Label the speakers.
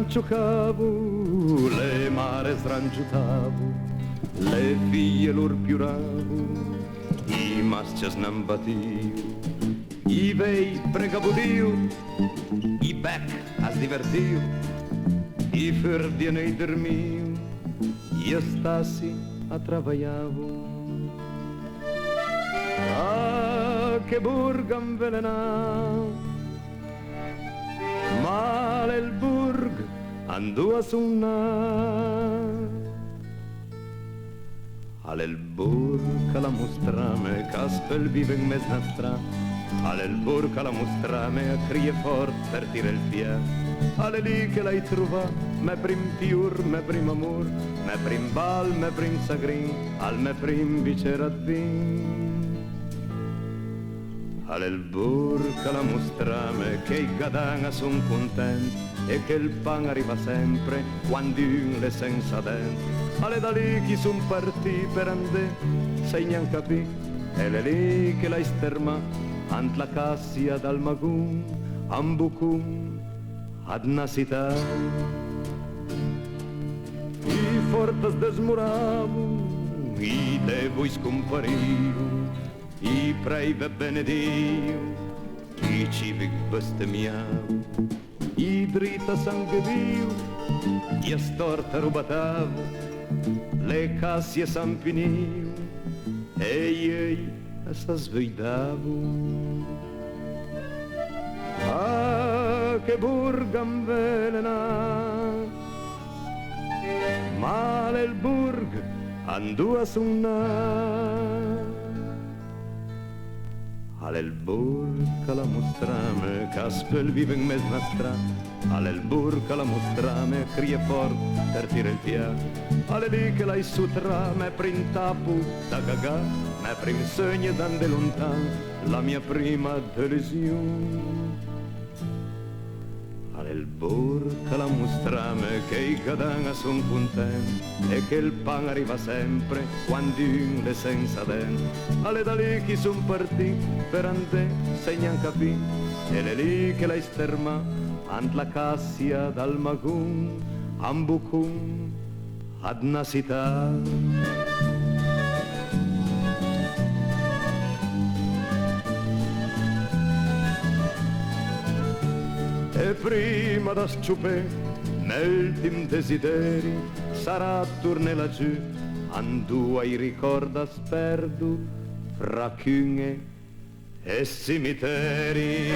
Speaker 1: giocavo, le mare srangiutavo, le figlie lor piuravo, i masci snambatiu, i vei pregavo Dio, i bec as divertiu, i ferdi nei dormiu, io stassi a travagliavo. Ah, che burga invelenau, male il burg andò a suonare. Ale il burg la mostrame, caspel vive in mezzo a strada. Ale il burg la mostrame, a crie fort per tire il pie. Ale lì che l'hai trova, me prim piur, me prim amor, me prim bal, me prim sagrin, al me prim bicera vin. Ale il burg la mostrame, che i gadana son contenti e che il pan arriva sempre quando un le senza denti. Ale da lì chi son partì per andè, sei nean capì, e le lì che l'hai sterma, ant la cassia dal magun, ambucum, ad nasità. I fortes desmuravu, i devoi scompariu, i prei ve benedio, i civic bestemmiau, i drita sangue viu, i storta rubatavu, le cassie s'ampiniu, ei sa svegliavu. Ah, che burga invelena, male il burg andò a suonare. Ale il burg la mostrame, caspel vive in mezzo a strada. Ale il burg la mostrame, crie fort per tire il pia. Ale lì che l'hai sutra, me prim tapu da gagà, me prim sogno d'ande lontan, la mia prima delusione. Ale il burg la mostrame, che i gadana son contenti e che il pan arriva sempre quando un le senza denti. Ale da lì chi son partì per andè, segnan capì, e le lì che l'hai sterma, ant la cassia dal magun, ambucum, ad nasità. E prima da sciupè, nell'ultim desideri, sarà torne laggiù, andò ai ricorda sperdu, fra chiune e cimiteri.